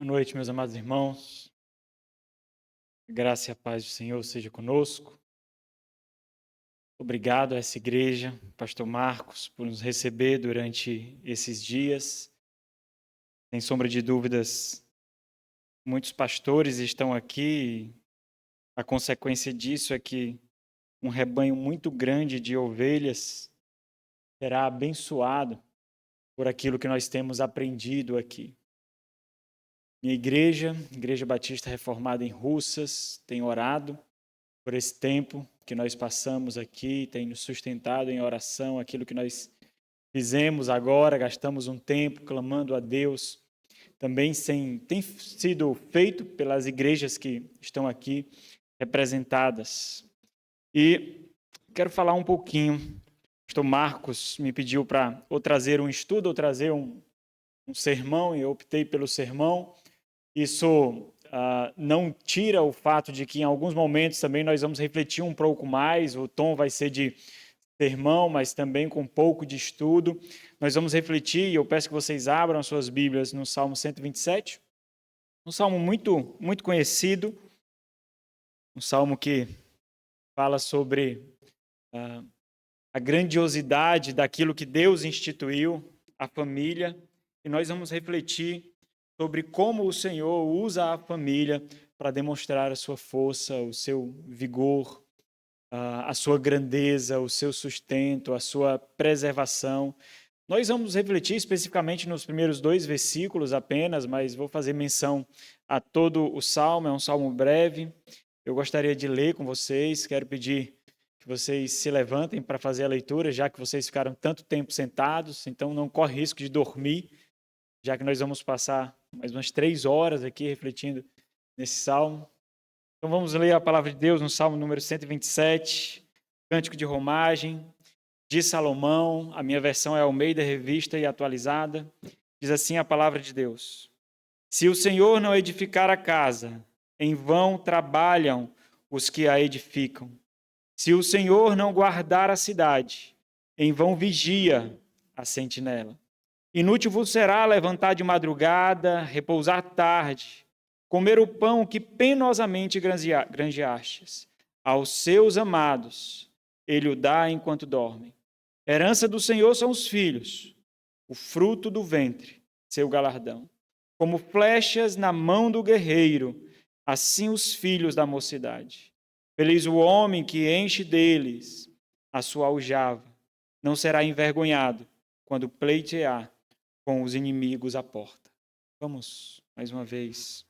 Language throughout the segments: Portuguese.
Boa noite, meus amados irmãos. A graça e a paz do Senhor seja conosco. Obrigado a essa igreja, Pastor Marcos, por nos receber durante esses dias. Sem sombra de dúvidas, muitos pastores estão aqui. A consequência disso é que um rebanho muito grande de ovelhas será abençoado por aquilo que nós temos aprendido aqui. Minha igreja, Igreja Batista Reformada em Russas, tem orado por esse tempo que nós passamos aqui, tem nos sustentado em oração, aquilo que nós fizemos agora, gastamos um tempo clamando a Deus, também tem sido feito pelas igrejas que estão aqui representadas. E quero falar um pouquinho, o pastor Marcos me pediu para ou trazer um estudo ou trazer um sermão, e eu optei pelo sermão. Isso não tira o fato de que em alguns momentos também nós vamos refletir um pouco mais, o tom vai ser de sermão, mas também com um pouco de estudo. Nós vamos refletir, e eu peço que vocês abram as suas Bíblias no Salmo 127, um salmo muito, muito conhecido, um salmo que fala sobre a grandiosidade daquilo que Deus instituiu, a família, e nós vamos refletir sobre como o Senhor usa a família para demonstrar a sua força, o seu vigor, a sua grandeza, o seu sustento, a sua preservação. Nós vamos refletir especificamente nos primeiros 2 versículos apenas, mas vou fazer menção a todo o salmo, é um salmo breve. Eu gostaria de ler com vocês, quero pedir que vocês se levantem para fazer a leitura, já que vocês ficaram tanto tempo sentados, então não corre risco de dormir, já que nós vamos passar mais umas 3 horas aqui refletindo nesse salmo. Então vamos ler a palavra de Deus no salmo número 127, cântico de romagem, de Salomão. A minha versão é Almeida Revista e Atualizada. Diz assim a palavra de Deus: Se o Senhor não edificar a casa, em vão trabalham os que a edificam. Se o Senhor não guardar a cidade, em vão vigia a sentinela. Inútil vos será levantar de madrugada, repousar tarde, comer o pão que penosamente granjeastes. Aos seus amados ele o dá enquanto dormem. Herança do Senhor são os filhos, o fruto do ventre, seu galardão. Como flechas na mão do guerreiro, assim os filhos da mocidade. Feliz o homem que enche deles a sua aljava, não será envergonhado quando pleitear com os inimigos à porta. Vamos, mais uma vez,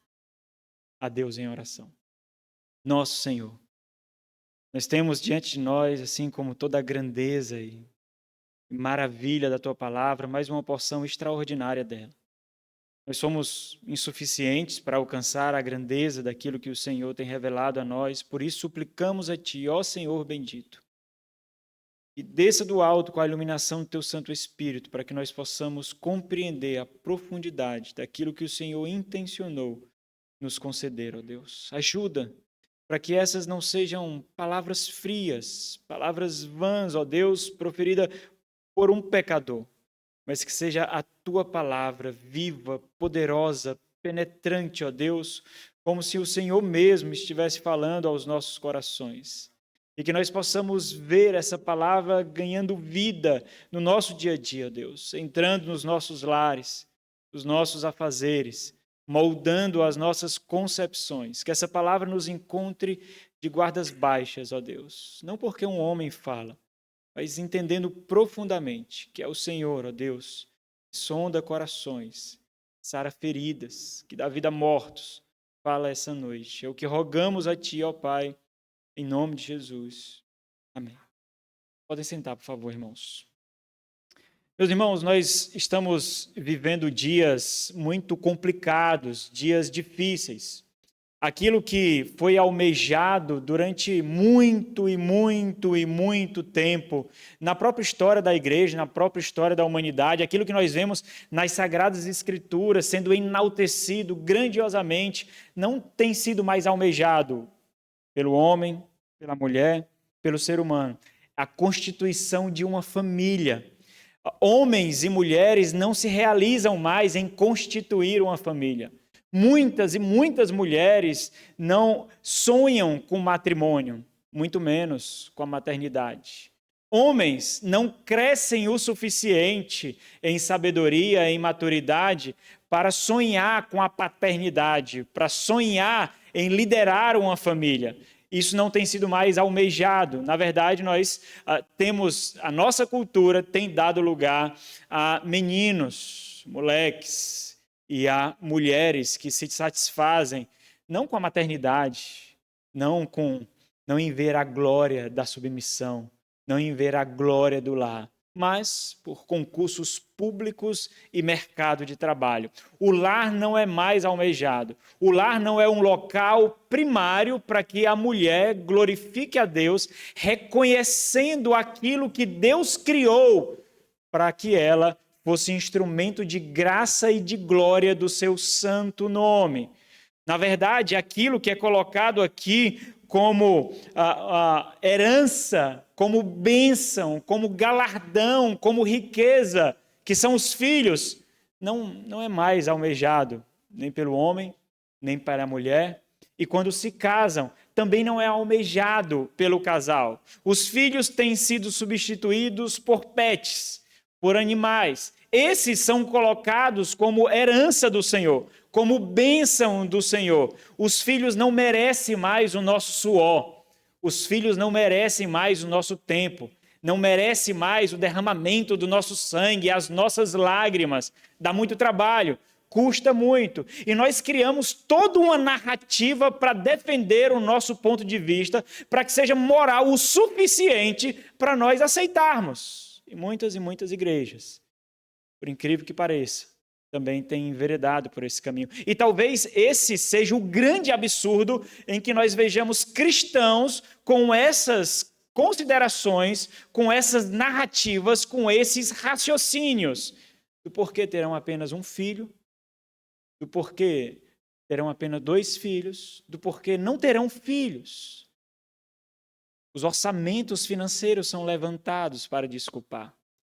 a Deus em oração. Nosso Senhor, nós temos diante de nós, assim como toda a grandeza e maravilha da Tua palavra, mais uma porção extraordinária dela. Nós somos insuficientes para alcançar a grandeza daquilo que o Senhor tem revelado a nós, por isso suplicamos a Ti, ó Senhor bendito, e desça do alto com a iluminação do Teu Santo Espírito, para que nós possamos compreender a profundidade daquilo que o Senhor intencionou nos conceder, ó Deus. Ajuda para que essas não sejam palavras frias, palavras vãs, ó Deus, proferida por um pecador, mas que seja a Tua palavra viva, poderosa, penetrante, ó Deus, como se o Senhor mesmo estivesse falando aos nossos corações. E que nós possamos ver essa palavra ganhando vida no nosso dia a dia, Deus, entrando nos nossos lares, nos nossos afazeres, moldando as nossas concepções. Que essa palavra nos encontre de guardas baixas, ó Deus. Não porque um homem fala, mas entendendo profundamente que é o Senhor, ó Deus, que sonda corações, sara feridas, que dá vida a mortos. Fala essa noite. É o que rogamos a Ti, ó Pai, em nome de Jesus. Amém. Podem sentar, por favor, irmãos. Meus irmãos, nós estamos vivendo dias muito complicados, dias difíceis. Aquilo que foi almejado durante muito e muito e muito tempo, na própria história da igreja, na própria história da humanidade, aquilo que nós vemos nas Sagradas Escrituras sendo enaltecido grandiosamente, não tem sido mais almejado pelo homem, pela mulher, pelo ser humano. A constituição de uma família. Homens e mulheres não se realizam mais em constituir uma família. Muitas e muitas mulheres não sonham com matrimônio, muito menos com a maternidade. Homens não crescem o suficiente em sabedoria, em maturidade, para sonhar com a paternidade, para sonhar em liderar uma família. Isso não tem sido mais almejado. Na verdade, nós temos, a nossa cultura tem dado lugar a meninos, moleques e a mulheres que se satisfazem não com a maternidade, não em ver a glória da submissão, não em ver a glória do lar, mas por concursos públicos e mercado de trabalho. O lar não é mais almejado. O lar não é um local primário para que a mulher glorifique a Deus, reconhecendo aquilo que Deus criou para que ela fosse instrumento de graça e de glória do seu santo nome. Na verdade, aquilo que é colocado aqui como herança, como bênção, como galardão, como riqueza, que são os filhos, não é mais almejado, nem pelo homem, nem para a mulher. E quando se casam, também não é almejado pelo casal. Os filhos têm sido substituídos por pets, por animais. Esses são colocados como herança do Senhor, como bênção do Senhor. Os filhos não merecem mais o nosso suor. Os filhos não merecem mais o nosso tempo. Não merecem mais o derramamento do nosso sangue, as nossas lágrimas. Dá muito trabalho, custa muito. E nós criamos toda uma narrativa para defender o nosso ponto de vista, para que seja moral o suficiente para nós aceitarmos. E muitas igrejas, por incrível que pareça, também têm enveredado por esse caminho. E talvez esse seja o grande absurdo em que nós vejamos cristãos com essas considerações, com essas narrativas, com esses raciocínios do porquê terão apenas um filho, do porquê terão apenas 2 filhos, do porquê não terão filhos. Os orçamentos financeiros são levantados para desculpar.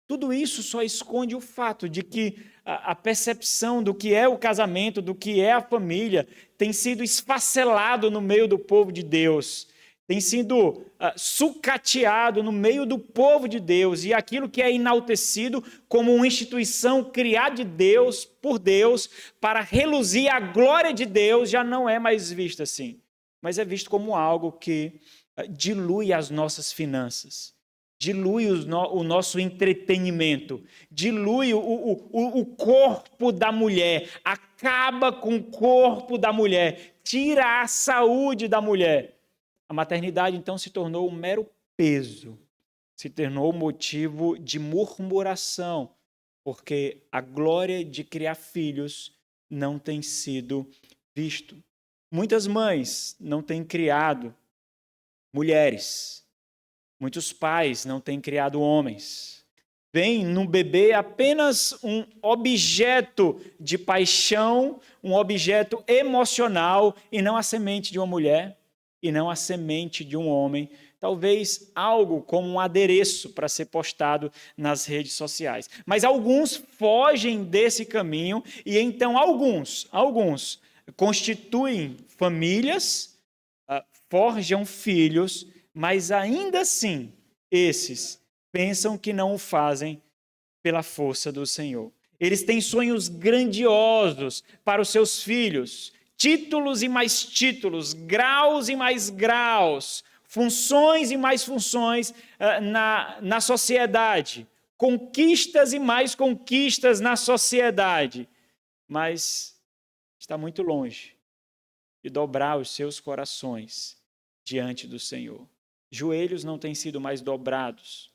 Tudo isso só esconde o fato de que a percepção do que é o casamento, do que é a família, tem sido esfacelado no meio do povo de Deus, tem sido sucateado no meio do povo de Deus, e aquilo que é enaltecido como uma instituição criada de Deus, por Deus, para reluzir a glória de Deus, já não é mais visto assim, mas é visto como algo que dilui as nossas finanças, dilui o nosso entretenimento, dilui o corpo da mulher, acaba com o corpo da mulher, tira a saúde da mulher. A maternidade, então, se tornou um mero peso, se tornou motivo de murmuração, porque a glória de criar filhos não tem sido visto. Muitas mães não têm criado mulheres. Muitos pais não têm criado homens. Veem no bebê apenas um objeto de paixão, um objeto emocional, e não a semente de uma mulher, e não a semente de um homem. Talvez algo como um adereço para ser postado nas redes sociais. Mas alguns fogem desse caminho, e então alguns constituem famílias, forjam filhos, mas ainda assim, esses pensam que não o fazem pela força do Senhor. Eles têm sonhos grandiosos para os seus filhos, títulos e mais títulos, graus e mais graus, funções e mais funções na sociedade, conquistas e mais conquistas na sociedade, mas está muito longe de dobrar os seus corações diante do Senhor. Joelhos não têm sido mais dobrados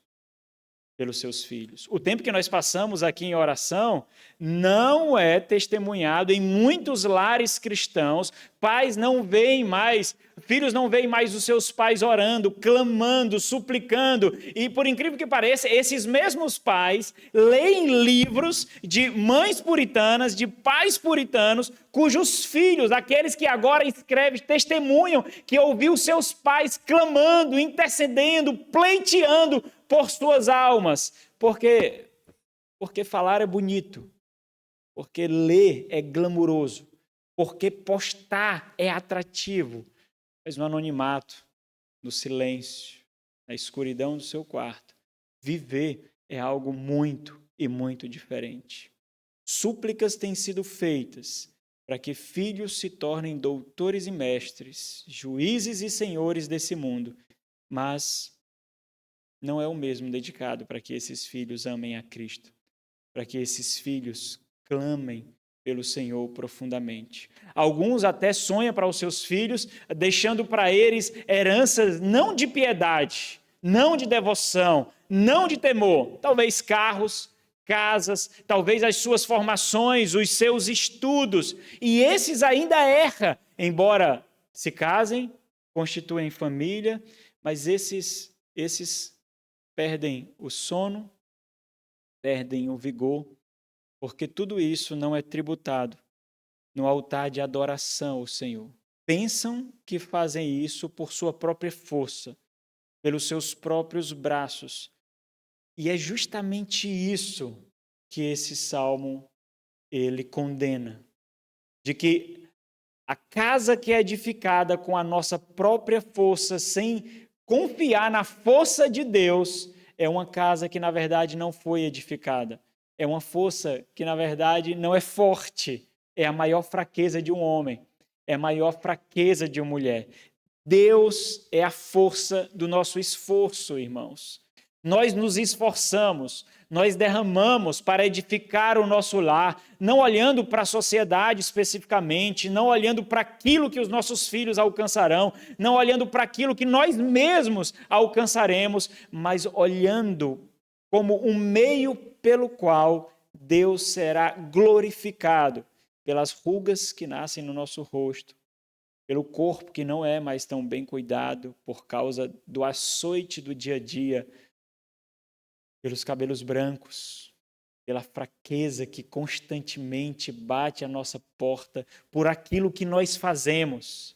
pelos seus filhos. O tempo que nós passamos aqui em oração não é testemunhado em muitos lares cristãos. Pais não veem mais, filhos não veem mais os seus pais orando, clamando, suplicando. E por incrível que pareça, esses mesmos pais leem livros de mães puritanas, de pais puritanos, cujos filhos, aqueles que agora escrevem, testemunham que ouviu seus pais clamando, intercedendo, pleiteando por suas almas, porque falar é bonito, porque ler é glamuroso, porque postar é atrativo, mas no anonimato, no silêncio, na escuridão do seu quarto, viver é algo muito e muito diferente. Súplicas têm sido feitas para que filhos se tornem doutores e mestres, juízes e senhores desse mundo, mas não é o mesmo dedicado para que esses filhos amem a Cristo, para que esses filhos clamem pelo Senhor profundamente. Alguns até sonham para os seus filhos, deixando para eles heranças não de piedade, não de devoção, não de temor, talvez carros, casas, talvez as suas formações, os seus estudos, e esses ainda erram, embora se casem, constituem família, mas esses perdem o sono, perdem o vigor, porque tudo isso não é tributado no altar de adoração ao Senhor. Pensam que fazem isso por sua própria força, pelos seus próprios braços. E é justamente isso que esse salmo ele condena, de que a casa que é edificada com a nossa própria força, sem confiar na força de Deus, é uma casa que na verdade não foi edificada. É uma força que, na verdade, não é forte. É a maior fraqueza de um homem. É a maior fraqueza de uma mulher. Deus é a força do nosso esforço, irmãos. Nós nos esforçamos, nós derramamos para edificar o nosso lar, não olhando para a sociedade especificamente, não olhando para aquilo que os nossos filhos alcançarão, não olhando para aquilo que nós mesmos alcançaremos, mas olhando como um meio pelo qual Deus será glorificado pelas rugas que nascem no nosso rosto, pelo corpo que não é mais tão bem cuidado por causa do açoite do dia a dia, pelos cabelos brancos, pela fraqueza que constantemente bate à nossa porta, por aquilo que nós fazemos.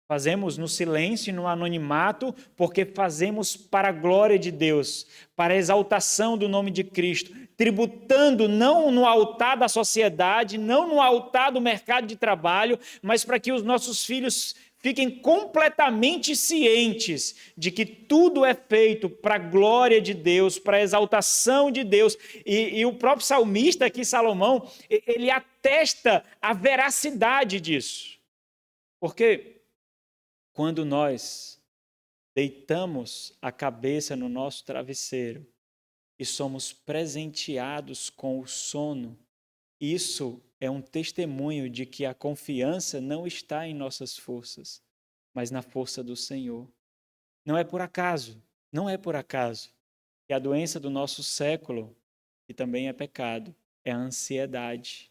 Fazemos no silêncio e no anonimato, porque fazemos para a glória de Deus, para a exaltação do nome de Cristo, tributando não no altar da sociedade, não no altar do mercado de trabalho, mas para que os nossos filhos fiquem completamente cientes de que tudo é feito para a glória de Deus, para a exaltação de Deus. E o próprio salmista aqui, Salomão, ele atesta a veracidade disso. Porque quando nós deitamos a cabeça no nosso travesseiro e somos presenteados com o sono, isso é um testemunho de que a confiança não está em nossas forças, mas na força do Senhor. Não é por acaso que a doença do nosso século, que também é pecado, é a ansiedade.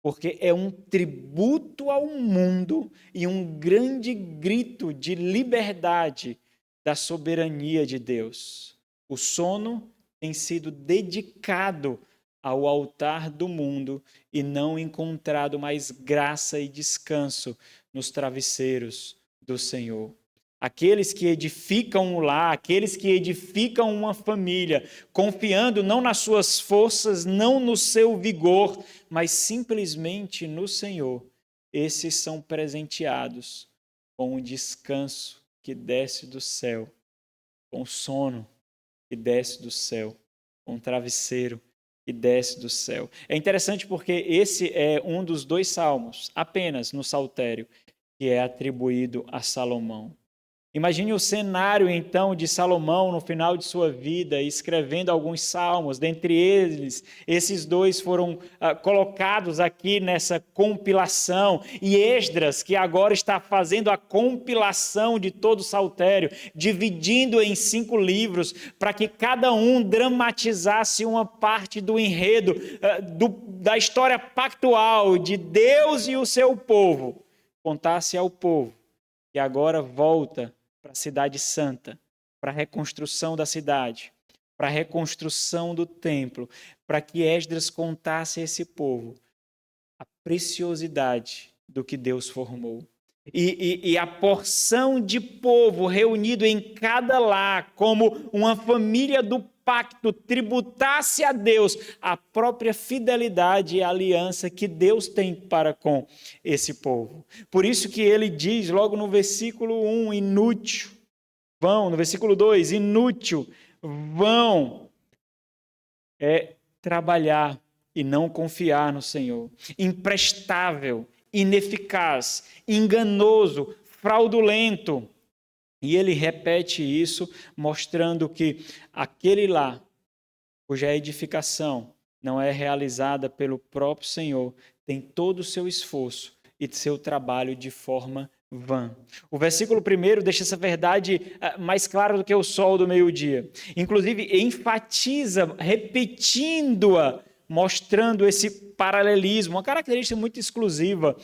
Porque é um tributo ao mundo e um grande grito de liberdade da soberania de Deus. O sono tem sido dedicado ao altar do mundo e não encontrado mais graça e descanso nos travesseiros do Senhor. Aqueles que edificam o lar, aqueles que edificam uma família, confiando não nas suas forças, não no seu vigor, mas simplesmente no Senhor, esses são presenteados com o descanso que desce do céu, com o sono que desce do céu, com o travesseiro que desce do céu. É interessante porque esse é um dos 2 salmos, apenas no Saltério, que é atribuído a Salomão. Imagine o cenário, então, de Salomão no final de sua vida, escrevendo alguns salmos. Dentre eles, esses 2 foram colocados aqui nessa compilação. E Esdras, que agora está fazendo a compilação de todo o Saltério, dividindo em 5 livros, para que cada um dramatizasse uma parte do enredo, da história pactual de Deus e o seu povo. Contasse ao povo que agora volta para a cidade santa, para a reconstrução da cidade, para a reconstrução do templo, para que Esdras contasse a esse povo a preciosidade do que Deus formou. E a porção de povo reunido em cada lar, como uma família do pacto, tributasse a Deus a própria fidelidade e a aliança que Deus tem para com esse povo. Por isso que ele diz logo no versículo 1, inútil, vão, no versículo 2, inútil, vão trabalhar e não confiar no Senhor. Imprestável, ineficaz, enganoso, fraudulento. E ele repete isso, mostrando que aquele lá, cuja edificação não é realizada pelo próprio Senhor, tem todo o seu esforço e seu trabalho de forma vã. O versículo 1 deixa essa verdade mais clara do que o sol do meio-dia. Inclusive, enfatiza, repetindo-a, mostrando esse paralelismo, uma característica muito exclusiva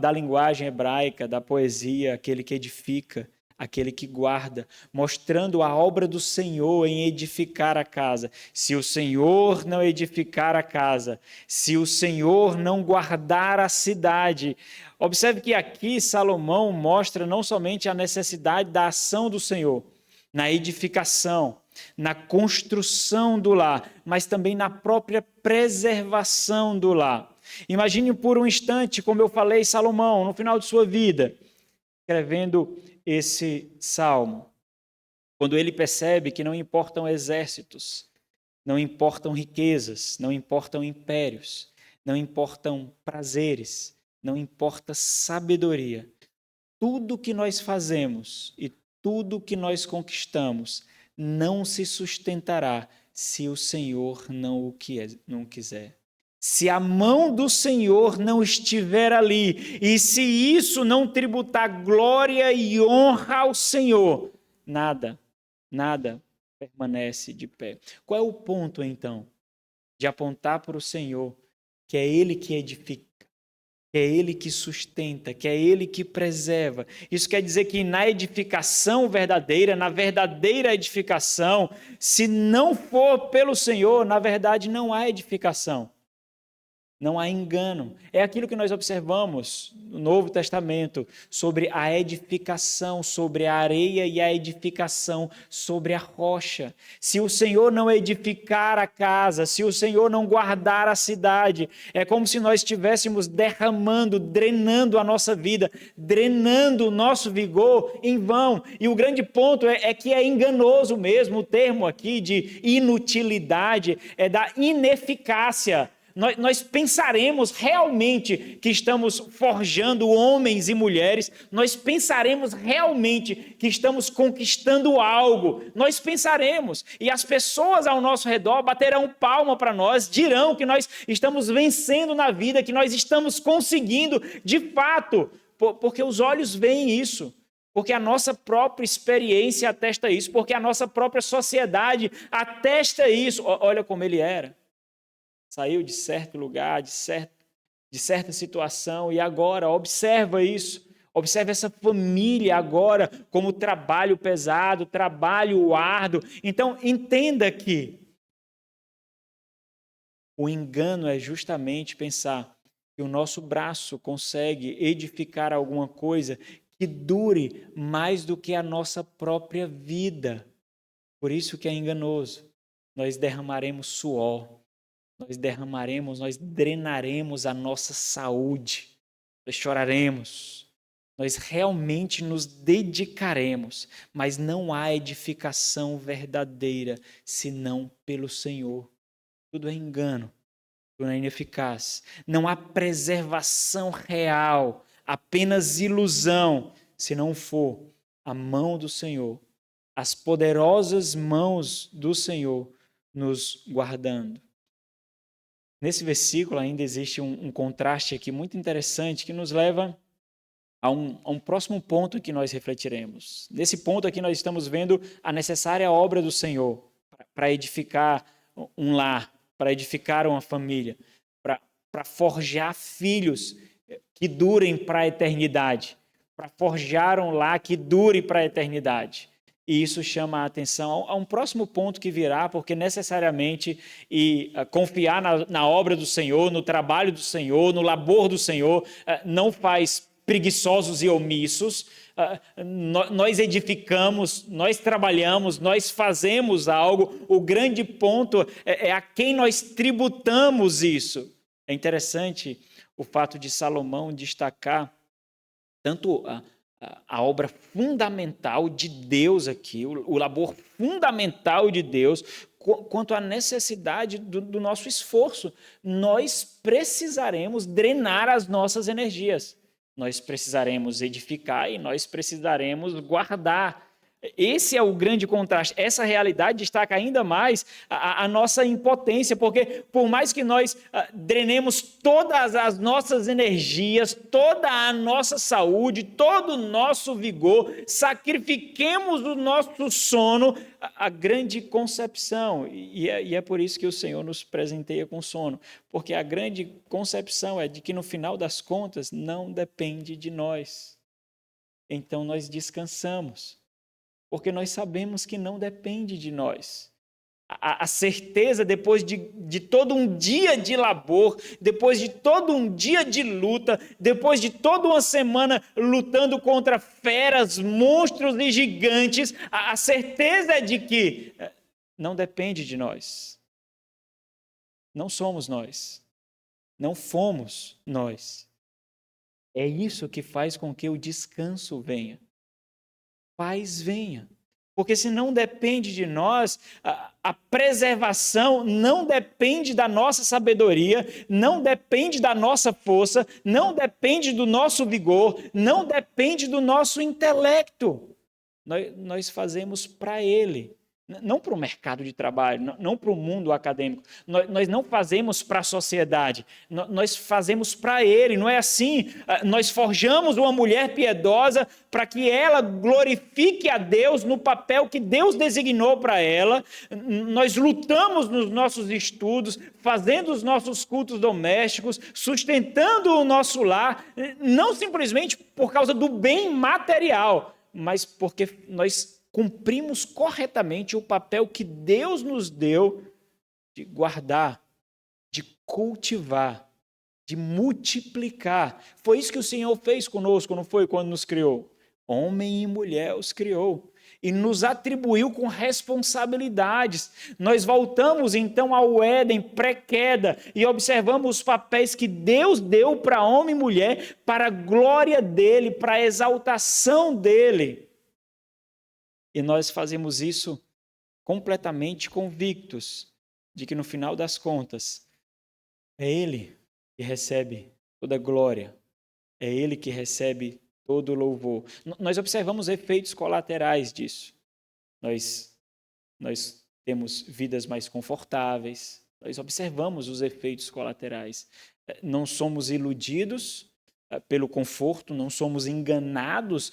da linguagem hebraica, da poesia, aquele que edifica, aquele que guarda, mostrando a obra do Senhor em edificar a casa. Se o Senhor não edificar a casa, se o Senhor não guardar a cidade. Observe que aqui Salomão mostra não somente a necessidade da ação do Senhor, na edificação, na construção do lar, mas também na própria preservação do lar. Imagine por um instante, como eu falei, Salomão, no final de sua vida, escrevendo esse salmo, quando ele percebe que não importam exércitos, não importam riquezas, não importam impérios, não importam prazeres, não importa sabedoria. Tudo que nós fazemos e tudo que nós conquistamos não se sustentará se o Senhor não quiser. Se a mão do Senhor não estiver ali, e se isso não tributar glória e honra ao Senhor, nada permanece de pé. Qual é o ponto, então, de apontar para o Senhor, que é Ele que edifica, que é Ele que sustenta, que é Ele que preserva? Isso quer dizer que na edificação verdadeira, na verdadeira edificação, se não for pelo Senhor, na verdade não há edificação. Não há engano. É aquilo que nós observamos no Novo Testamento sobre a edificação sobre a areia e a edificação sobre a rocha. Se o Senhor não edificar a casa, se o Senhor não guardar a cidade, é como se nós estivéssemos derramando, drenando a nossa vida, drenando o nosso vigor em vão. E o grande ponto é que é enganoso mesmo o termo aqui de inutilidade, é da ineficácia. Nós pensaremos realmente que estamos forjando homens e mulheres, nós pensaremos realmente que estamos conquistando algo, nós pensaremos, e as pessoas ao nosso redor baterão palma para nós, dirão que nós estamos vencendo na vida, que nós estamos conseguindo de fato, porque os olhos veem isso. Porque a nossa própria experiência atesta isso, porque a nossa própria sociedade atesta isso. Olha como ele era. Saiu de certo lugar, de certa situação, e agora observa isso, observa essa família agora como trabalho pesado, trabalho árduo. Então, entenda que o engano é justamente pensar que o nosso braço consegue edificar alguma coisa que dure mais do que a nossa própria vida. Por isso que é enganoso. Nós derramaremos suor. Nós drenaremos a nossa saúde, nós choraremos, nós realmente nos dedicaremos, mas não há edificação verdadeira senão pelo Senhor. Tudo é engano, tudo é ineficaz. Não há preservação real, apenas ilusão, se não for a mão do Senhor, as poderosas mãos do Senhor nos guardando. Nesse versículo ainda existe um contraste aqui muito interessante que nos leva a um próximo ponto que nós refletiremos. Nesse ponto aqui nós estamos vendo a necessária obra do Senhor para edificar um lar, para edificar uma família, para forjar filhos que durem para a eternidade, para forjar um lar que dure para a eternidade. E isso chama a atenção a um próximo ponto que virá, porque necessariamente confiar na obra do Senhor, no trabalho do Senhor, no labor do Senhor, não faz preguiçosos e omissos. Nós edificamos, nós trabalhamos, nós fazemos algo. O grande ponto é a quem nós tributamos isso. É interessante o fato de Salomão destacar tanto a obra fundamental de Deus aqui, o labor fundamental de Deus, quanto a necessidade do nosso esforço. Nós precisaremos drenar as nossas energias. Nós precisaremos edificar e nós precisaremos guardar. Esse é o grande contraste. Essa realidade destaca ainda mais a nossa impotência, porque por mais que nós drenemos todas as nossas energias, toda a nossa saúde, todo o nosso vigor, sacrifiquemos o nosso sono, a grande concepção, e é por isso que o Senhor nos presenteia com sono, porque a grande concepção é de que no final das contas não depende de nós. Então nós descansamos, porque nós sabemos que não depende de nós. A certeza, depois de todo um dia de labor, depois de todo um dia de luta, depois de toda uma semana lutando contra feras, monstros e gigantes, a certeza é de que não depende de nós. Não somos nós. Não fomos nós. É isso que faz com que o descanso venha. Paz venha. Porque se não depende de nós, a preservação não depende da nossa sabedoria, não depende da nossa força, não depende do nosso vigor, não depende do nosso intelecto. Nós fazemos para Ele. Não para o mercado de trabalho, não para o mundo acadêmico. Nós não fazemos para a sociedade, nós fazemos para Ele, não é assim? Nós forjamos uma mulher piedosa para que ela glorifique a Deus no papel que Deus designou para ela. Nós lutamos nos nossos estudos, fazendo os nossos cultos domésticos, sustentando o nosso lar, não simplesmente por causa do bem material, mas porque nós cumprimos corretamente o papel que Deus nos deu de guardar, de cultivar, de multiplicar. Foi isso que o Senhor fez conosco, não foi? Quando nos criou. Homem e mulher os criou e nos atribuiu com responsabilidades. Nós voltamos então ao Éden pré-queda e observamos os papéis que Deus deu para homem e mulher para a glória dele, para a exaltação dele. E nós fazemos isso completamente convictos de que no final das contas é Ele que recebe toda a glória, é Ele que recebe todo o louvor. Nós observamos efeitos colaterais disso. Nós temos vidas mais confortáveis, nós observamos os efeitos colaterais. Não somos iludidos pelo conforto, não somos enganados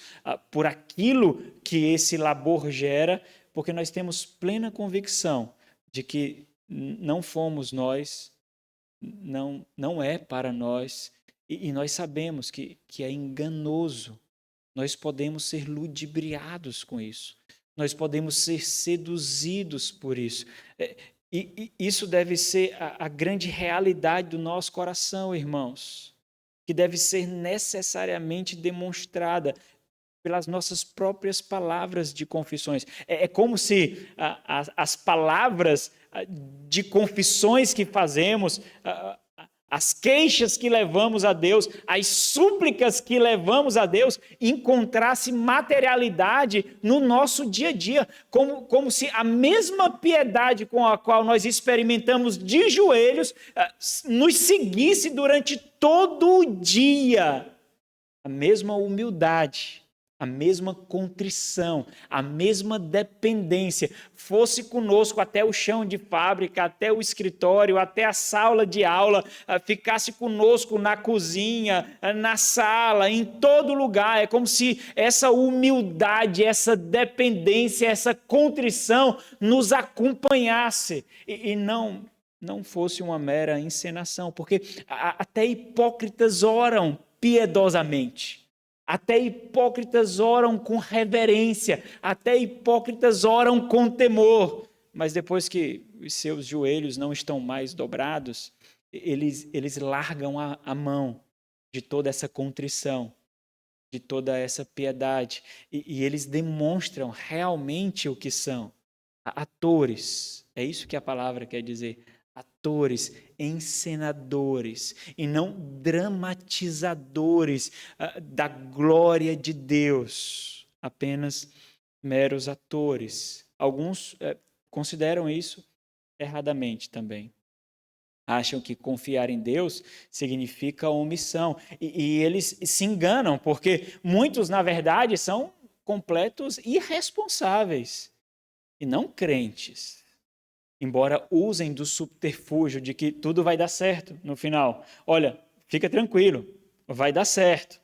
por aquilo que esse labor gera, porque nós temos plena convicção de que não fomos nós, não é para nós, e nós sabemos que é enganoso. Nós podemos ser ludibriados com isso, nós podemos ser seduzidos por isso. E isso deve ser a grande realidade do nosso coração, irmãos, que deve ser necessariamente demonstrada pelas nossas próprias palavras de confissões. É como se as palavras de confissões que fazemos, as queixas que levamos a Deus, as súplicas que levamos a Deus, encontrasse materialidade no nosso dia a dia, como se a mesma piedade com a qual nós experimentamos de joelhos nos seguisse durante todo o dia. A mesma humildade, a mesma contrição, a mesma dependência fosse conosco até o chão de fábrica, até o escritório, até a sala de aula, ficasse conosco na cozinha, na sala, em todo lugar. É como se essa humildade, essa dependência, essa contrição nos acompanhasse e não fosse uma mera encenação, porque até hipócritas oram piedosamente. Até hipócritas oram com reverência, até hipócritas oram com temor, mas depois que os seus joelhos não estão mais dobrados, eles largam a mão de toda essa contrição de toda essa piedade. E eles demonstram realmente o que são. Atores, é isso que a palavra quer dizer. Atores, encenadores, e não dramatizadores da glória de Deus. Apenas meros atores. Alguns consideram isso erradamente também. Acham que confiar em Deus significa omissão. E eles se enganam, porque muitos, na verdade, são completos irresponsáveis e não crentes. Embora usem do subterfúgio de que tudo vai dar certo no final. Olha, fica tranquilo, vai dar certo.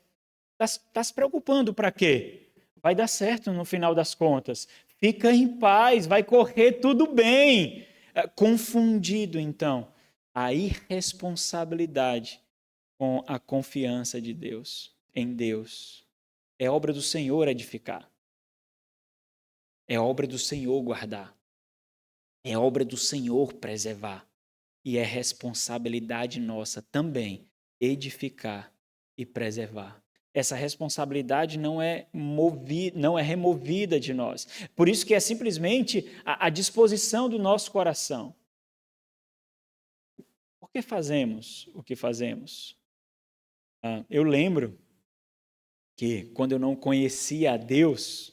Está se preocupando para quê? Vai dar certo no final das contas. Fica em paz, vai correr tudo bem. Confundido, então, a irresponsabilidade com a confiança de Deus, em Deus. É obra do Senhor edificar. É obra do Senhor guardar. É obra do Senhor preservar. E é responsabilidade nossa também edificar e preservar. Essa responsabilidade não é removida de nós. Por isso que é simplesmente a disposição do nosso coração. Por que fazemos o que fazemos? Eu lembro que quando eu não conhecia a Deus,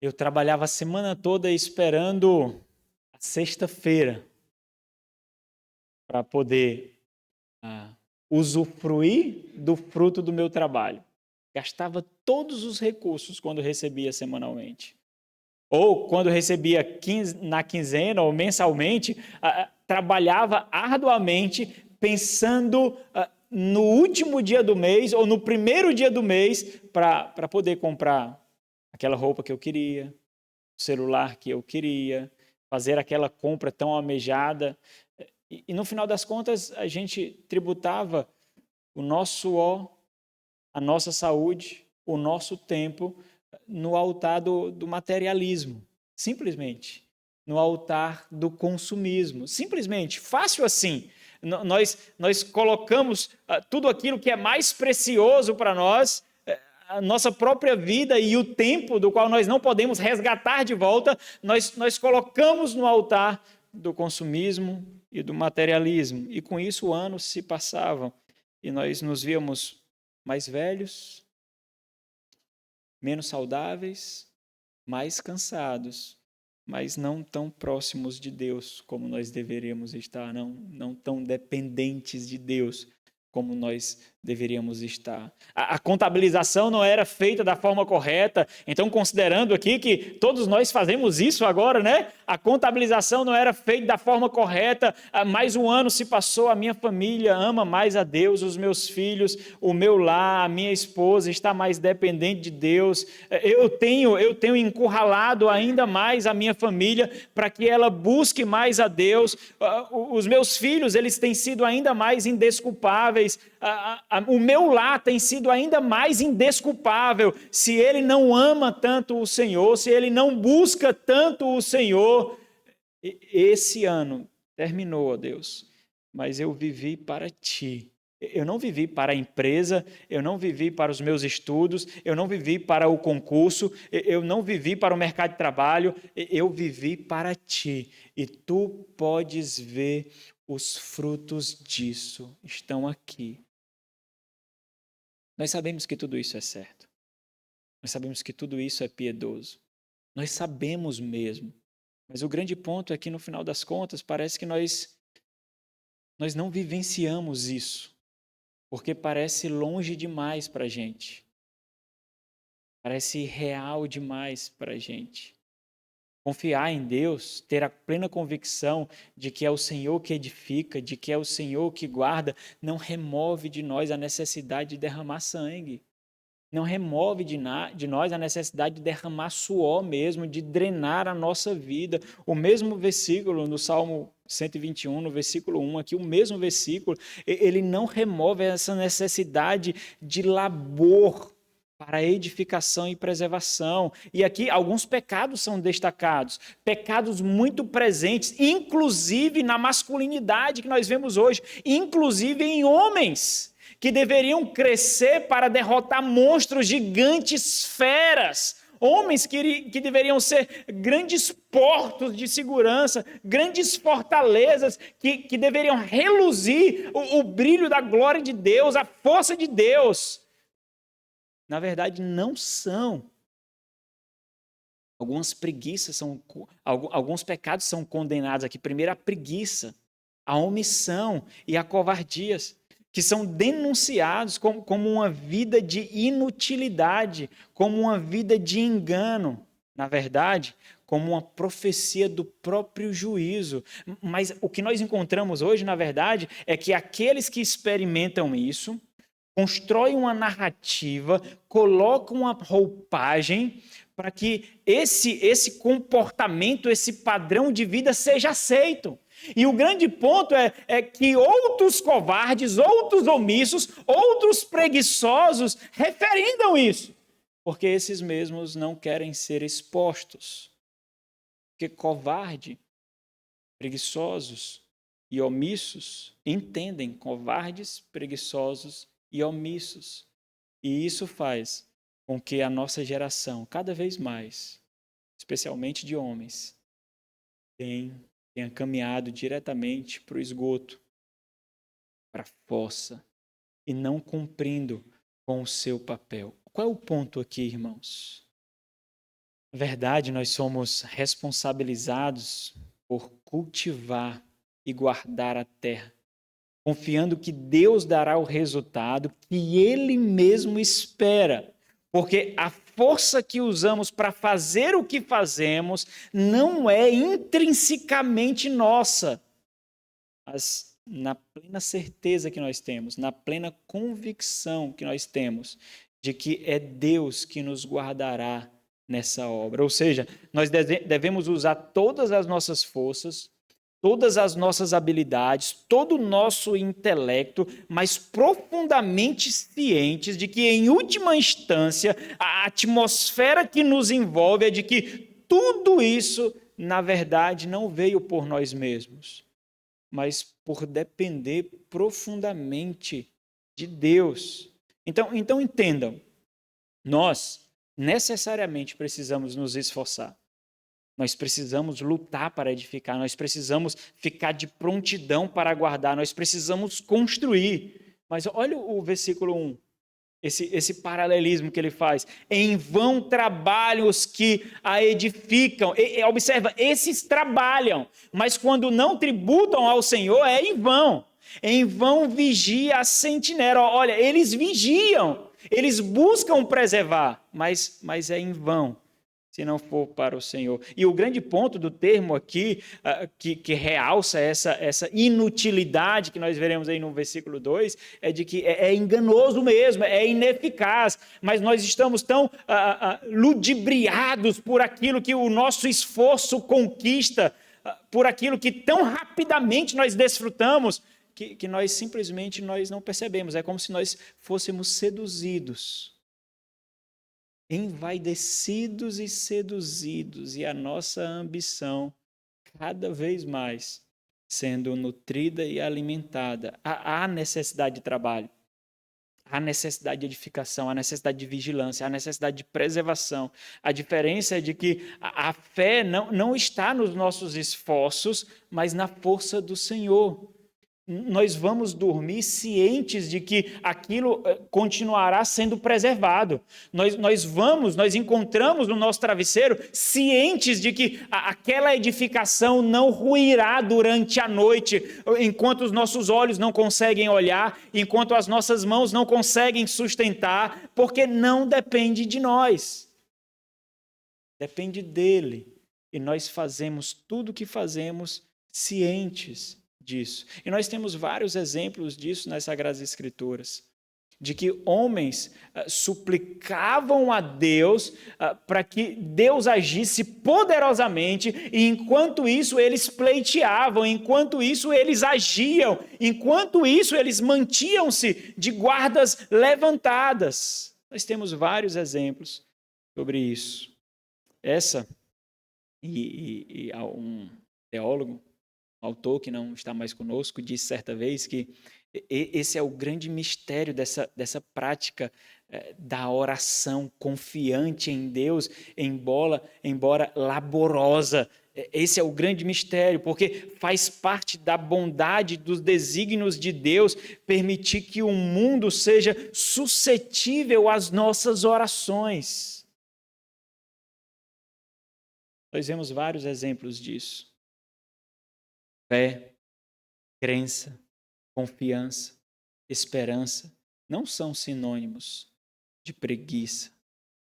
eu trabalhava a semana toda esperando a sexta-feira para poder usufruir do fruto do meu trabalho. Gastava todos os recursos quando recebia semanalmente. Ou quando recebia na quinzena ou mensalmente, trabalhava arduamente pensando no último dia do mês ou no primeiro dia do mês para poder comprar aquela roupa que eu queria, o celular que eu queria, fazer aquela compra tão almejada. E no final das contas, a gente tributava o nosso suor, a nossa saúde, o nosso tempo no altar do materialismo, simplesmente. No altar do consumismo, simplesmente, fácil assim. Nós colocamos tudo aquilo que é mais precioso para nós, a nossa própria vida e o tempo do qual nós não podemos resgatar de volta, nós colocamos no altar do consumismo e do materialismo. E com isso anos se passavam e nós nos víamos mais velhos, menos saudáveis, mais cansados, mas não tão próximos de Deus como nós deveríamos estar, não tão dependentes de Deus como nós deveríamos estar. A contabilização não era feita da forma correta, então considerando aqui que todos nós fazemos isso agora, né? A contabilização não era feita da forma correta, mais um ano se passou, a minha família ama mais a Deus, os meus filhos, o meu lar, a minha esposa está mais dependente de Deus, eu tenho encurralado ainda mais a minha família para que ela busque mais a Deus, os meus filhos, eles têm sido ainda mais indesculpáveis, o meu lar tem sido ainda mais indesculpável se ele não ama tanto o Senhor, se ele não busca tanto o Senhor. Esse ano terminou, ó Deus, mas eu vivi para Ti. Eu não vivi para a empresa, eu não vivi para os meus estudos, eu não vivi para o concurso, eu não vivi para o mercado de trabalho, eu vivi para Ti. E Tu podes ver os frutos disso, estão aqui. Nós sabemos que tudo isso é certo. Nós sabemos que tudo isso é piedoso. Nós sabemos mesmo. Mas o grande ponto é que, no final das contas, parece que nós não vivenciamos isso. Porque parece longe demais para a gente. Parece irreal demais para a gente. Confiar em Deus, ter a plena convicção de que é o Senhor que edifica, de que é o Senhor que guarda, não remove de nós a necessidade de derramar sangue. Não remove de nós a necessidade de derramar suor mesmo, de drenar a nossa vida. O mesmo versículo no Salmo 121, no versículo 1, aqui o mesmo versículo, ele não remove essa necessidade de labor para edificação e preservação. E aqui alguns pecados são destacados, pecados muito presentes, inclusive na masculinidade que nós vemos hoje, inclusive em homens que deveriam crescer para derrotar monstros gigantes, feras, homens que deveriam ser grandes portos de segurança, grandes fortalezas, que deveriam reluzir o brilho da glória de Deus, a força de Deus. Na verdade, não são. Alguns pecados são condenados aqui. Primeiro, a preguiça, a omissão e a covardia, que são denunciados como uma vida de inutilidade, como uma vida de engano. Na verdade, como uma profecia do próprio juízo. Mas o que nós encontramos hoje, na verdade, é que aqueles que experimentam isso, constroem uma narrativa, colocam uma roupagem para que esse comportamento, esse padrão de vida seja aceito. E o grande ponto é que outros covardes, outros omissos, outros preguiçosos referendam isso, porque esses mesmos não querem ser expostos. Porque covarde, preguiçosos e omissos entendem covardes, preguiçosos e omissos. E isso faz com que a nossa geração, cada vez mais, especialmente de homens, tenha caminhado diretamente para o esgoto, para a fossa, e não cumprindo com o seu papel. Qual é o ponto aqui, irmãos? Na verdade, nós somos responsabilizados por cultivar e guardar a terra, confiando que Deus dará o resultado que Ele mesmo espera, porque a força que usamos para fazer o que fazemos não é intrinsecamente nossa, mas na plena certeza que nós temos, na plena convicção que nós temos de que é Deus que nos guardará nessa obra. Ou seja, nós devemos usar todas as nossas forças, todas as nossas habilidades, todo o nosso intelecto, mas profundamente cientes de que, em última instância, a atmosfera que nos envolve é de que tudo isso, na verdade, não veio por nós mesmos, mas por depender profundamente de Deus. Então entendam, nós necessariamente precisamos nos esforçar. Nós precisamos lutar para edificar, nós precisamos ficar de prontidão para aguardar, nós precisamos construir. Mas olha o versículo 1, esse paralelismo que ele faz. Em vão trabalham os que a edificam. Observa, esses trabalham, mas quando não tributam ao Senhor é em vão. Em vão vigia a sentinela. Olha, eles vigiam, eles buscam preservar, mas é em vão, se não for para o Senhor. E o grande ponto do termo aqui, que realça essa inutilidade que nós veremos aí no versículo 2, é de que é enganoso mesmo, é ineficaz, mas nós estamos tão ludibriados por aquilo que o nosso esforço conquista, por aquilo que tão rapidamente nós desfrutamos, que nós simplesmente não percebemos. É como se nós fôssemos seduzidos, envaidecidos e seduzidos, e a nossa ambição cada vez mais sendo nutrida e alimentada. Há necessidade de trabalho, há necessidade de edificação, há necessidade de vigilância, há necessidade de preservação. A diferença é de que a fé não está nos nossos esforços, mas na força do Senhor. Nós vamos dormir cientes de que aquilo continuará sendo preservado. Nós encontramos no nosso travesseiro cientes de que aquela edificação não ruirá durante a noite, enquanto os nossos olhos não conseguem olhar, enquanto as nossas mãos não conseguem sustentar, porque não depende de nós. Depende dele. E nós fazemos tudo o que fazemos cientes disso. E nós temos vários exemplos disso nas Sagradas Escrituras, de que homens suplicavam a Deus para que Deus agisse poderosamente, e enquanto isso eles pleiteavam, enquanto isso eles agiam, enquanto isso eles mantinham-se de guardas levantadas. Nós temos vários exemplos sobre isso. E um teólogo, autor que não está mais conosco, disse certa vez que Esse é o grande mistério dessa prática da oração confiante em Deus, embora laborosa. Esse é o grande mistério, porque faz parte da bondade, dos desígnios de Deus, permitir que o mundo seja suscetível às nossas orações. Nós vemos vários exemplos disso. Fé, crença, confiança, esperança não são sinônimos de preguiça,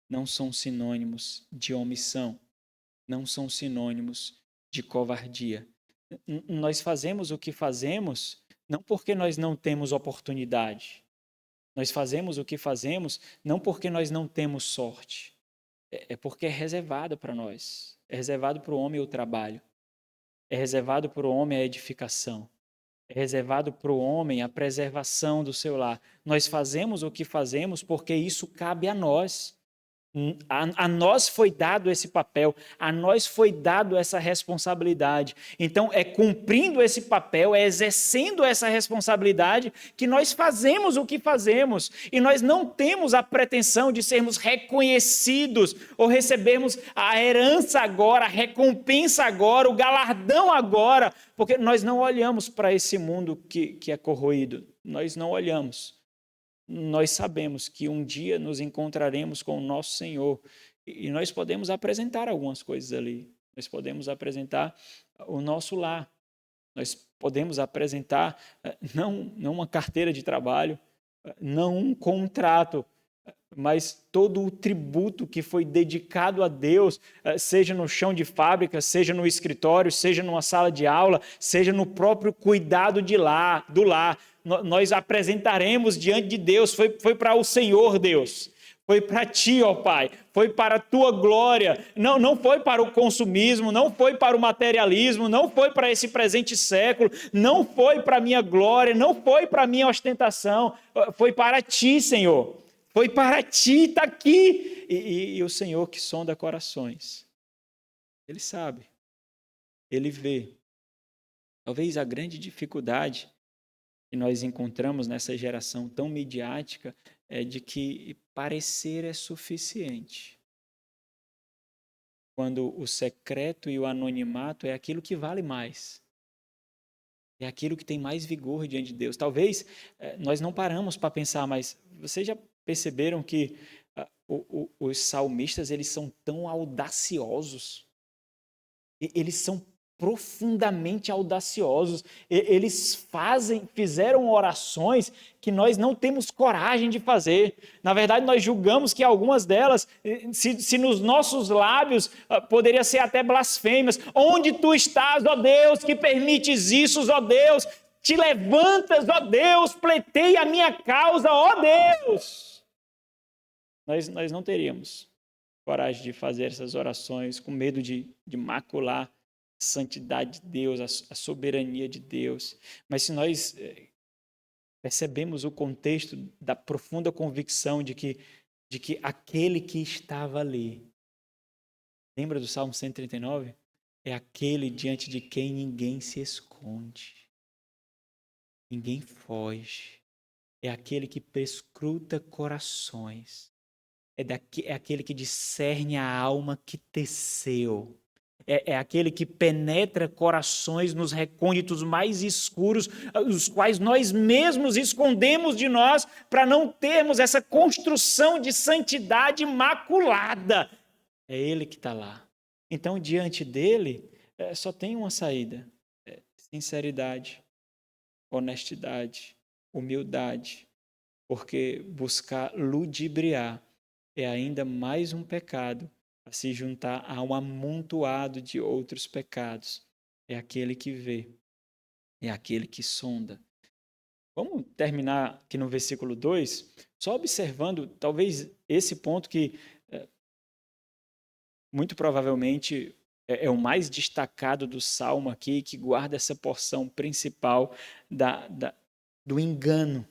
não são sinônimos de omissão, não são sinônimos de covardia. Nós fazemos o que fazemos não porque nós não temos oportunidade. Nós fazemos o que fazemos não porque nós não temos sorte. É porque é reservado para nós. É reservado para o homem o trabalho. É reservado para o homem a edificação. É reservado para o homem a preservação do seu lar. Nós fazemos o que fazemos porque isso cabe a nós. A nós foi dado esse papel, a nós foi dado essa responsabilidade. Então, é cumprindo esse papel, é exercendo essa responsabilidade que nós fazemos o que fazemos. E nós não temos a pretensão de sermos reconhecidos ou recebermos a herança agora, a recompensa agora, o galardão agora, porque nós não olhamos para esse mundo que é corroído. Nós não olhamos. Nós sabemos que um dia nos encontraremos com o nosso Senhor e nós podemos apresentar algumas coisas ali. Nós podemos apresentar o nosso lar. Nós podemos apresentar não uma carteira de trabalho, não um contrato, mas todo o tributo que foi dedicado a Deus, seja no chão de fábrica, seja no escritório, seja numa sala de aula, seja no próprio cuidado do lar. Nós apresentaremos diante de Deus, foi para o Senhor Deus, foi para ti, ó Pai, foi para a tua glória, não foi para o consumismo, não foi para o materialismo, não foi para esse presente século, não foi para a minha glória, não foi para a minha ostentação, foi para ti, Senhor, foi para ti, está aqui. E o Senhor que sonda corações, Ele sabe, Ele vê. Talvez a grande dificuldade que nós encontramos nessa geração tão midiática é de que parecer é suficiente. Quando o secreto e o anonimato é aquilo que vale mais. É aquilo que tem mais vigor diante de Deus. Talvez nós não paramos para pensar, mas vocês já perceberam que os salmistas eles são tão audaciosos? Eles são profundamente audaciosos. Eles fizeram orações que nós não temos coragem de fazer. Na verdade, nós julgamos que algumas delas, se nos nossos lábios, poderia ser até blasfêmias. Onde tu estás, ó Deus, que permites isso, ó Deus? Te levantas, ó Deus, pleiteia a minha causa, ó Deus. Nós não teríamos coragem de fazer essas orações com medo de macular a santidade de Deus, a soberania de Deus. Mas se nós percebemos o contexto da profunda convicção de que aquele que estava ali, lembra do Salmo 139? É aquele diante de quem ninguém se esconde, ninguém foge, é aquele que perscruta corações, é aquele que discerne a alma que teceu. É aquele que penetra corações nos recônditos mais escuros, os quais nós mesmos escondemos de nós para não termos essa construção de santidade imaculada. É Ele que está lá. Então, diante dele, só tem uma saída: sinceridade, honestidade, humildade, porque buscar ludibriar é ainda mais um pecado a se juntar a um amontoado de outros pecados. É aquele que vê, é aquele que sonda. Vamos terminar aqui no versículo 2, só observando talvez esse ponto que muito provavelmente é o mais destacado do Salmo aqui, que guarda essa porção principal do engano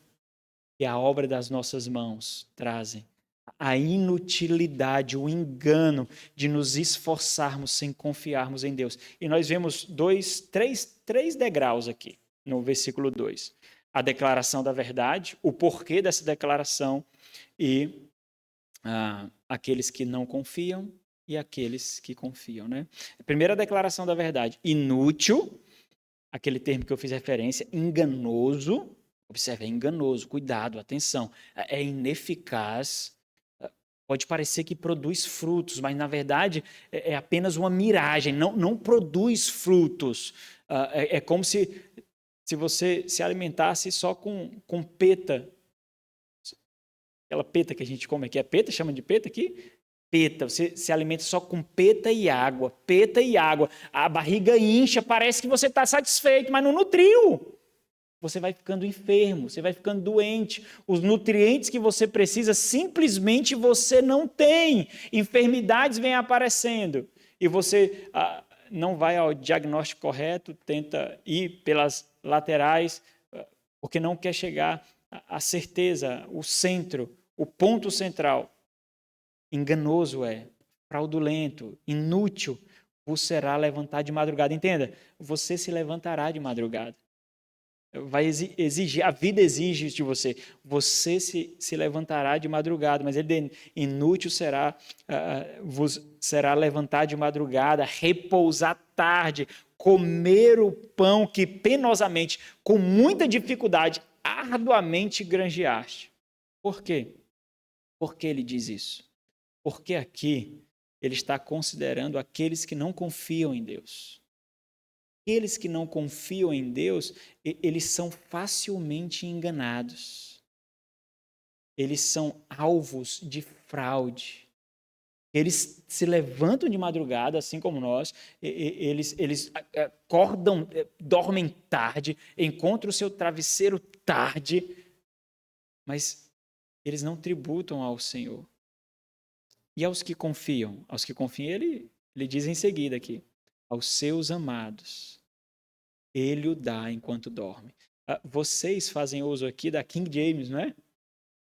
que a obra das nossas mãos trazem. A inutilidade, o engano de nos esforçarmos sem confiarmos em Deus. E nós vemos três degraus aqui no versículo 2. a declaração da verdade, o porquê dessa declaração e aqueles que não confiam e aqueles que confiam, né? A primeira declaração da verdade, inútil, aquele termo que eu fiz referência, enganoso, observe, é enganoso, cuidado, atenção, é ineficaz, pode parecer que produz frutos, mas na verdade é apenas uma miragem, não produz frutos. É como se você se alimentasse só com peta. Aquela peta que a gente come aqui, é peta? Chama de peta aqui? Peta, você se alimenta só com peta e água. Peta e água. A barriga incha, parece que você está satisfeito, mas não nutriu. Você vai ficando enfermo, você vai ficando doente. Os nutrientes que você precisa, simplesmente você não tem. Enfermidades vêm aparecendo. E você não vai ao diagnóstico correto, tenta ir pelas laterais, porque não quer chegar à certeza, o centro, o ponto central. Enganoso fraudulento, inútil, vos será levantar de madrugada. Entenda, você se levantará de madrugada. Vai exigir, a vida exige isso de você. Você se levantará de madrugada, mas ele inútil vos será levantar de madrugada, repousar tarde, comer o pão que penosamente, com muita dificuldade, arduamente granjeaste. Por quê? Por que ele diz isso? Porque aqui ele está considerando aqueles que não confiam em Deus. Aqueles que não confiam em Deus, eles são facilmente enganados. Eles são alvos de fraude. Eles se levantam de madrugada, assim como nós, eles acordam, dormem tarde, encontram o seu travesseiro tarde, mas eles não tributam ao Senhor. E aos que confiam? Aos que confiam, ele diz em seguida aqui, aos seus amados, ele o dá enquanto dorme. Vocês fazem uso aqui da King James, não é?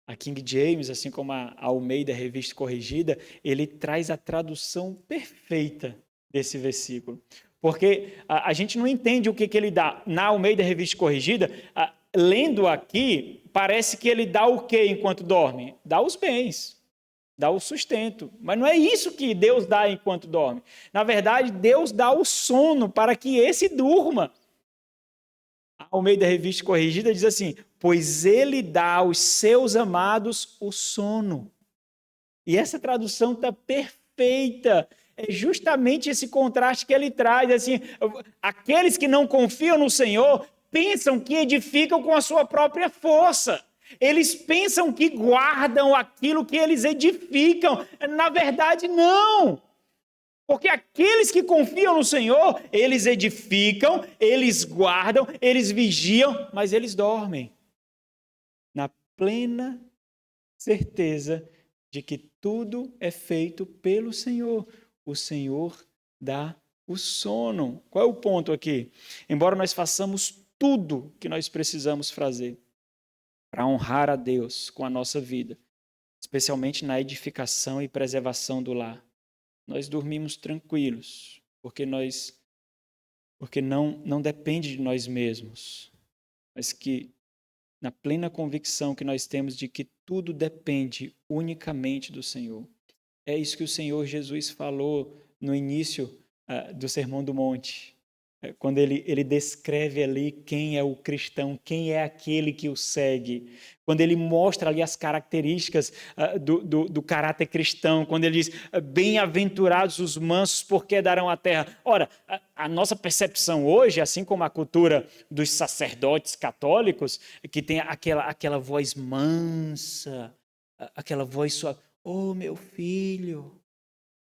A King James, assim como a Almeida Revista Corrigida, ele traz a tradução perfeita desse versículo. Porque a gente não entende o que ele dá. Na Almeida Revista Corrigida, lendo aqui, parece que ele dá o que enquanto dorme? Dá os bens. Dá o sustento. Mas não é isso que Deus dá enquanto dorme. Na verdade, Deus dá o sono para que esse durma. A Almeida Revista Corrigida diz assim, pois ele dá aos seus amados o sono. E essa tradução está perfeita. É justamente esse contraste que ele traz. Assim, aqueles que não confiam no Senhor pensam que edificam com a sua própria força. Eles pensam que guardam aquilo que eles edificam. Na verdade, não. Porque aqueles que confiam no Senhor, eles edificam, eles guardam, eles vigiam, mas eles dormem. Na plena certeza de que tudo é feito pelo Senhor. O Senhor dá o sono. Qual é o ponto aqui? Embora nós façamos tudo que nós precisamos fazer para honrar a Deus com a nossa vida, especialmente na edificação e preservação do lar, nós dormimos tranquilos, porque não depende de nós mesmos, mas que na plena convicção que nós temos de que tudo depende unicamente do Senhor. É isso que o Senhor Jesus falou no início do Sermão do Monte, quando ele descreve ali quem é o cristão, quem é aquele que o segue, quando ele mostra ali as características do caráter cristão, quando ele diz, bem-aventurados os mansos, porque herdarão a terra. Ora, a nossa percepção hoje, assim como a cultura dos sacerdotes católicos, que tem aquela voz mansa, aquela voz suave, oh meu filho,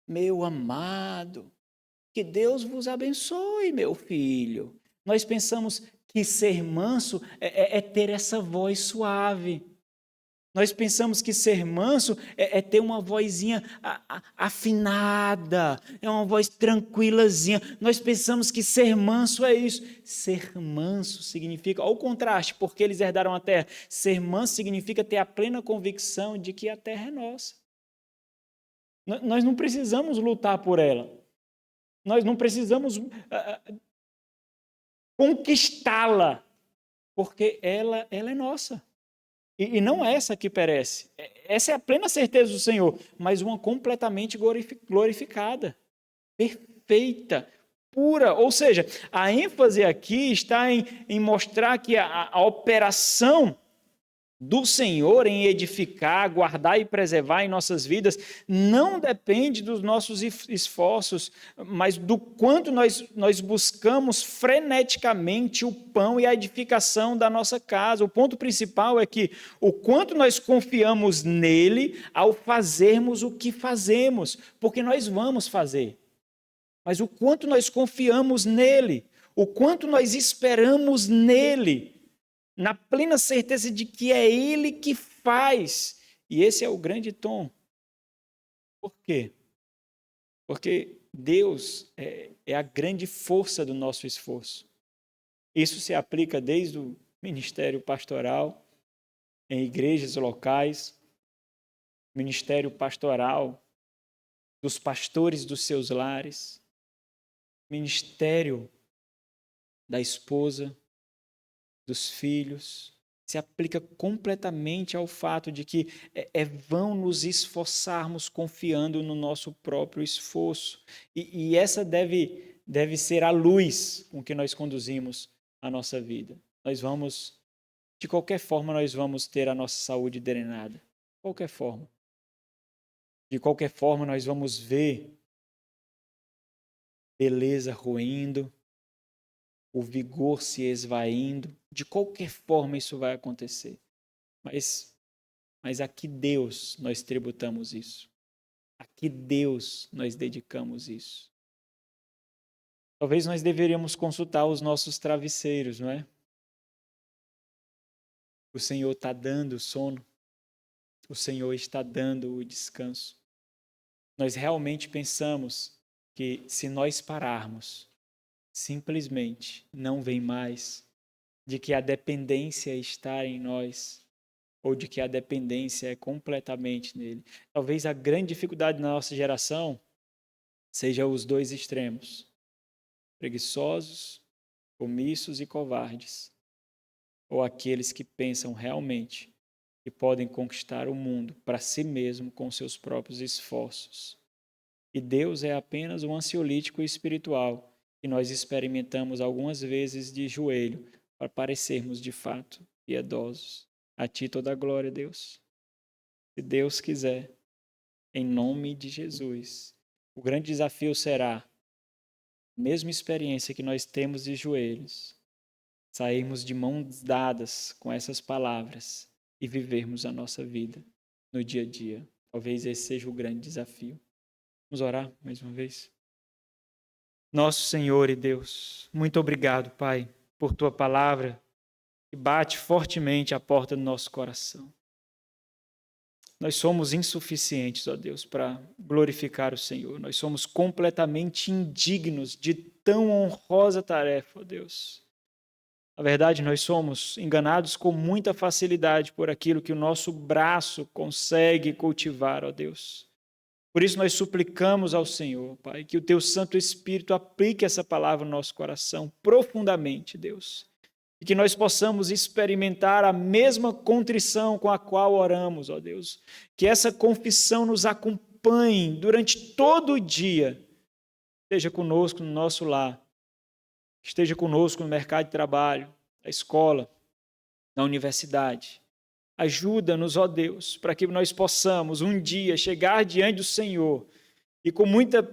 meu amado, que Deus vos abençoe, meu filho. Nós pensamos que ser manso é ter essa voz suave. Nós pensamos que ser manso é ter uma vozinha afinada, é uma voz tranquilazinha. Nós pensamos que ser manso é isso. Ser manso significa, ao contraste, porque eles herdaram a terra. Ser manso significa ter a plena convicção de que a terra é nossa. Nós não precisamos lutar por ela. Nós não precisamos conquistá-la. porque ela é nossa. E não essa que perece. Essa é a plena certeza do Senhor, mas uma completamente glorificada, perfeita, pura. Ou seja, a ênfase aqui está em mostrar que a operação do Senhor em edificar, guardar e preservar em nossas vidas não depende dos nossos esforços, mas do quanto nós buscamos freneticamente o pão e a edificação da nossa casa. O ponto principal é que o quanto nós confiamos nele ao fazermos o que fazemos, porque nós vamos fazer. Mas o quanto nós confiamos nele, o quanto nós esperamos nele, na plena certeza de que é Ele que faz. E esse é o grande tom. Por quê? Porque Deus é a grande força do nosso esforço. Isso se aplica desde o ministério pastoral, em igrejas locais, ministério pastoral dos pastores dos seus lares, ministério da esposa, dos filhos, se aplica completamente ao fato de que é vão nos esforçarmos confiando no nosso próprio esforço. E essa deve ser a luz com que nós conduzimos a nossa vida. De qualquer forma, nós vamos ter a nossa saúde drenada. De qualquer forma. De qualquer forma, nós vamos ver beleza ruindo, o vigor se esvaindo. De qualquer forma isso vai acontecer. Mas a que Deus nós tributamos isso? A que Deus nós dedicamos isso? Talvez nós deveríamos consultar os nossos travesseiros, não é? O Senhor está dando o sono. O Senhor está dando o descanso. Nós realmente pensamos que se nós pararmos, simplesmente não vem mais, de que a dependência está em nós, ou de que a dependência é completamente nele. Talvez a grande dificuldade na nossa geração seja os dois extremos: preguiçosos, omissos e covardes, ou aqueles que pensam realmente que podem conquistar o mundo para si mesmo com seus próprios esforços. E Deus é apenas um ansiolítico espiritual que nós experimentamos algumas vezes de joelho para parecermos de fato piedosos. A Ti toda a glória, Deus. Se Deus quiser, em nome de Jesus, o grande desafio será a mesma experiência que nós temos de joelhos, sairmos de mãos dadas com essas palavras e vivermos a nossa vida no dia a dia. Talvez esse seja o grande desafio. Vamos orar mais uma vez? Nosso Senhor e Deus, muito obrigado, Pai, por Tua palavra que bate fortemente à porta do nosso coração. Nós somos insuficientes, ó Deus, para glorificar o Senhor. Nós somos completamente indignos de tão honrosa tarefa, ó Deus. Na verdade, nós somos enganados com muita facilidade por aquilo que o nosso braço consegue cultivar, ó Deus. Por isso nós suplicamos ao Senhor, Pai, que o Teu Santo Espírito aplique essa palavra no nosso coração profundamente, Deus. E que nós possamos experimentar a mesma contrição com a qual oramos, ó Deus. Que essa confissão nos acompanhe durante todo o dia. Esteja conosco no nosso lar. Esteja conosco no mercado de trabalho, na escola, na universidade. Ajuda-nos, ó Deus, para que nós possamos um dia chegar diante do Senhor e com muita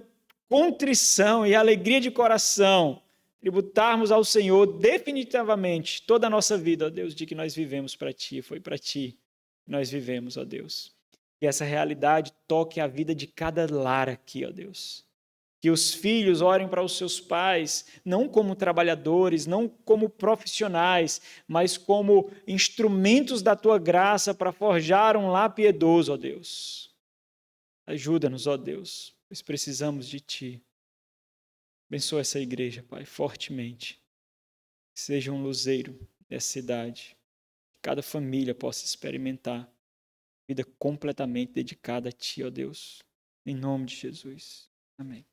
contrição e alegria de coração tributarmos ao Senhor definitivamente toda a nossa vida, ó Deus, de que nós vivemos para Ti, foi para Ti que nós vivemos, ó Deus. Que essa realidade toque a vida de cada lar aqui, ó Deus. Que os filhos orem para os seus pais, não como trabalhadores, não como profissionais, mas como instrumentos da Tua graça para forjar um lar piedoso, ó Deus. Ajuda-nos, ó Deus, pois precisamos de Ti. Abençoa essa igreja, Pai, fortemente. Que seja um luzeiro dessa cidade. Que cada família possa experimentar vida completamente dedicada a Ti, ó Deus. Em nome de Jesus. Amém.